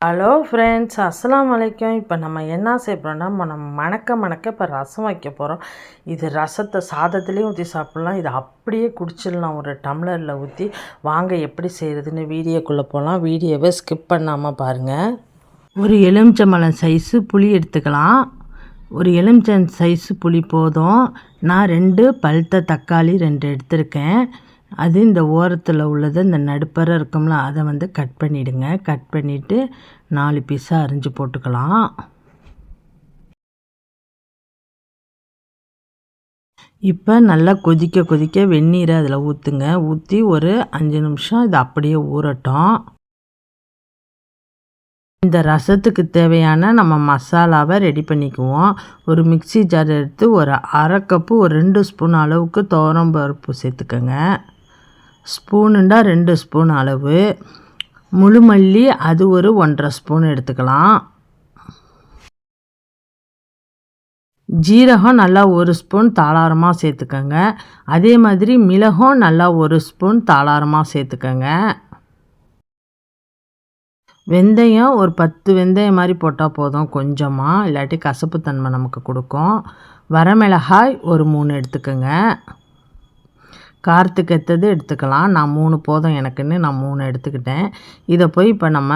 Hello friends, அஸ்ஸலாமு அலைக்கும். இப்போ நம்ம என்ன செய்ய போகிறோம்னா, நம்ம மணக்க இப்போ ரசம் வைக்க போகிறோம். இது ரசத்தை சாதத்துலேயும் ஊற்றி சாப்பிட்லாம், இது அப்படியே குடிச்சிடலாம் ஒரு டம்ளரில் ஊற்றி. வாங்க எப்படி செய்கிறதுன்னு வீடியோக்குள்ளே போகலாம். வீடியோவை ஸ்கிப் பண்ணாமல் பாருங்கள். ஒரு எலுமிச்சம்பழம் சைஸு புளி எடுத்துக்கலாம். ஒரு எலுமிச்சம் சைஸு புளி போதும். நான் 2 பழுத்த தக்காளி 2 எடுத்திருக்கேன். அது இந்த ஓரத்தில் உள்ளது, இந்த நடுப்பற இருக்கும்ல, அதை கட் பண்ணிவிடுங்க. கட் பண்ணிவிட்டு 4 பீஸாக அரிஞ்சு போட்டுக்கலாம். இப்போ நல்லா கொதிக்க வெந்நீரை அதில் ஊற்றுங்க. ஊற்றி ஒரு 5 நிமிஷம் இது அப்படியே ஊறட்டும். இந்த ரசத்துக்கு தேவையான நம்ம மசாலாவை ரெடி பண்ணிக்குவோம். ஒரு மிக்சி ஜார் எடுத்து ஒரு 1/2 கப்பு ஒரு 2 ஸ்பூன் அளவுக்கு துவரம்பருப்பு சேர்த்துக்கோங்க. ஸ்பூனுண்டா 2 ஸ்பூன் அளவு. முழு மல்லி அது ஒரு 1/2 ஸ்பூன் எடுத்துக்கலாம். ஜீரகம் நல்லா 1 ஸ்பூன் தாளாரமாக சேர்த்துக்கோங்க. அதே மாதிரி மிளகும் நல்லா 1 ஸ்பூன் தாளாரமாக சேர்த்துக்கோங்க. வெந்தயம் ஒரு 10 வெந்தயம் மாதிரி போட்டால் போதும், கொஞ்சமாக, இல்லாட்டி கசப்புத்தன்மை நமக்கு கொடுக்கும். வரமிளகாய் ஒரு 3 எடுத்துக்கோங்க. காரத்துக்கு ஏற்றது எடுத்துக்கலாம். நான் 3 போதும் எனக்குன்னு நான் 3 எடுத்துக்கிட்டேன். இதை போய் இப்போ நம்ம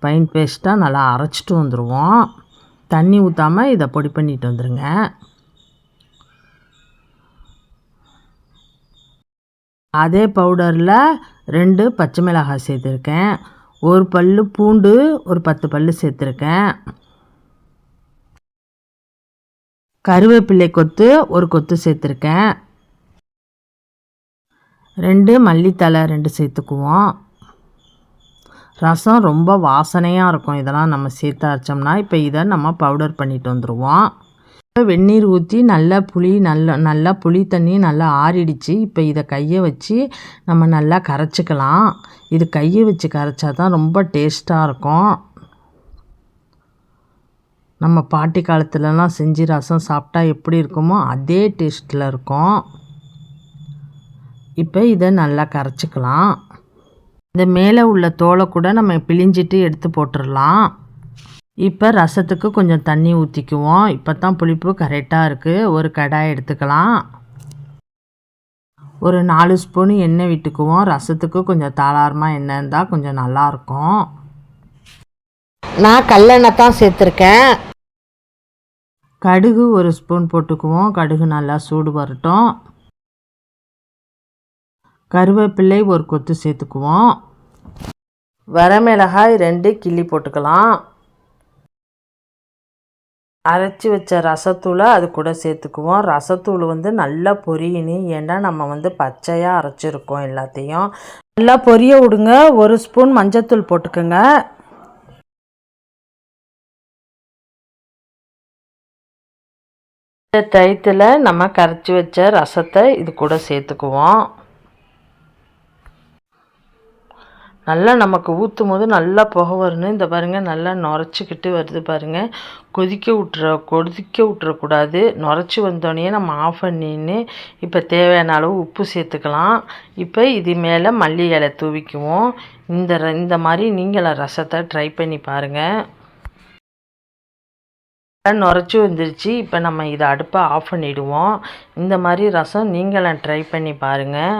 பைன் பேஸ்ட்டாக நல்லா அரைச்சிட்டு வந்துடுவோம். தண்ணி ஊற்றாமல் இதை பொடி பண்ணிட்டு வந்துடுங்க. அதே பவுடரில் 2 பச்சை மிளகாய் சேர்த்துருக்கேன். ஒரு பல்லு பூண்டு ஒரு 10 பல்லு சேர்த்துருக்கேன். கருவேப்பிலை கொத்து ஒரு கொத்து சேர்த்துருக்கேன். 2 மல்லித்தலை 2 சேர்த்துக்குவோம். ரசம் ரொம்ப வாசனையாக இருக்கும் இதெல்லாம் நம்ம சேர்த்து அரைச்சோம்னா. இப்போ இதை நம்ம பவுடர் பண்ணிட்டு வந்துடுவோம். வெந்நீர் ஊற்றி நல்லா புளி தண்ணி நல்லா ஆறிடுச்சு. இப்போ இதை கையை வச்சு நம்ம நல்லா கரைச்சிக்கலாம். இது கையை வச்சு கரைச்சா தான் ரொம்ப டேஸ்ட்டாக இருக்கும். நம்ம பாட்டி காலத்துலலாம் செஞ்சு ரசம் சாப்பிட்டா எப்படி இருக்குமோ அதே டேஸ்ட்டில் இருக்கும். இப்போ இதை நல்லா கரைச்சிக்கலாம். இந்த மேலே உள்ள தோலை கூட நம்ம பிழிஞ்சிட்டு எடுத்து போட்டுடலாம். இப்போ ரசத்துக்கு கொஞ்சம் தண்ணி ஊற்றிக்குவோம். இப்போ தான் புளிப்பு கரெக்டாக இருக்குது. ஒரு கடாய் எடுத்துக்கலாம். ஒரு 4 ஸ்பூன் எண்ணெய் விட்டுக்குவோம். ரசத்துக்கு கொஞ்சம் தாளாரமாக எண்ணெய் இருந்தால் கொஞ்சம் நல்லாயிருக்கும். நான் கல்லெண்ணெய் தான் சேர்த்துருக்கேன். கடுகு ஒரு ஸ்பூன் போட்டுக்குவோம். கடுகு நல்லா சூடு வரட்டும். கருவேப்பிலை ஒரு கொத்து சேர்த்துக்குவோம். வரமிளகாய் 2 கிள்ளி போட்டுக்கலாம். அரைச்சி வச்ச ரசத்தூளை அது கூட சேர்த்துக்குவோம். ரசத்தூள் நல்லா பொரியணும். ஏன்னா நம்ம பச்சையாக அரைச்சிருக்கோம் எல்லாத்தையும். நல்லா பொரிய விடுங்க. 1 ஸ்பூன் மஞ்சத்தூள் போட்டுக்கோங்க. இந்த டயத்தில் நம்ம கரைச்சி வச்ச ரசத்தை இது கூட சேர்த்துக்குவோம். நல்லா நமக்கு ஊற்றும் போது நல்லா புகை வரணும். இந்த பாருங்கள், நல்லா நுரைச்சிக்கிட்டு வருது பாருங்கள். கொதிக்க விட்டுறக்கூடாது. நுரைச்சி வந்தோடனே நம்ம ஆஃப் பண்ணின்னு இப்போ தேவையான அளவு உப்பு சேர்த்துக்கலாம். இப்போ இது மேலே மல்லி இலை தூவிக்குவோம். இந்த மாதிரி நீங்களும் ரசத்தை ட்ரை பண்ணி பாருங்கள். நுரைச்சி வந்துருச்சு. இப்போ நம்ம இதை அடுப்பை ஆஃப் பண்ணிவிடுவோம். இந்த மாதிரி ரசம் நீங்களும் ட்ரை பண்ணி பாருங்கள்.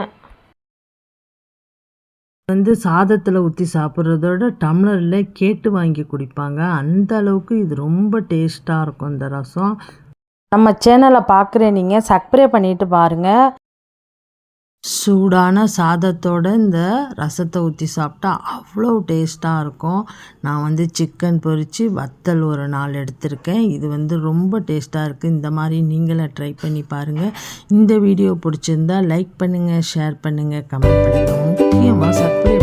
சாதத்தில் ஊற்றி சாப்பிட்றதோட டம்ளரில் கேட்டு வாங்கி குடிப்பாங்க. அந்த அளவுக்கு இது ரொம்ப டேஸ்ட்டாக இருக்கும் இந்த ரசம். நம்ம சேனலை பார்க்குற நீங்கள் சப்ஸ்கிரைப் பண்ணிட்டு பாருங்கள். சூடான சாதத்தோட இந்த ரசத்தை ஊற்றி சாப்பிட்டா அவ்வளோ டேஸ்ட்டாக இருக்கும். நான் சிக்கன் பொரித்து வத்தல் ஒரு 4 எடுத்திருக்கேன். இது ரொம்ப டேஸ்ட்டாக இருக்குது. இந்த மாதிரி நீங்களும் ட்ரை பண்ணி பாருங்கள். இந்த வீடியோ பிடிச்சிருந்தா லைக் பண்ணுங்கள், ஷேர் பண்ணுங்கள், கமெண்ட் பண்ணுங்கள். முக்கியமாக சப்ஸ்கிரைப்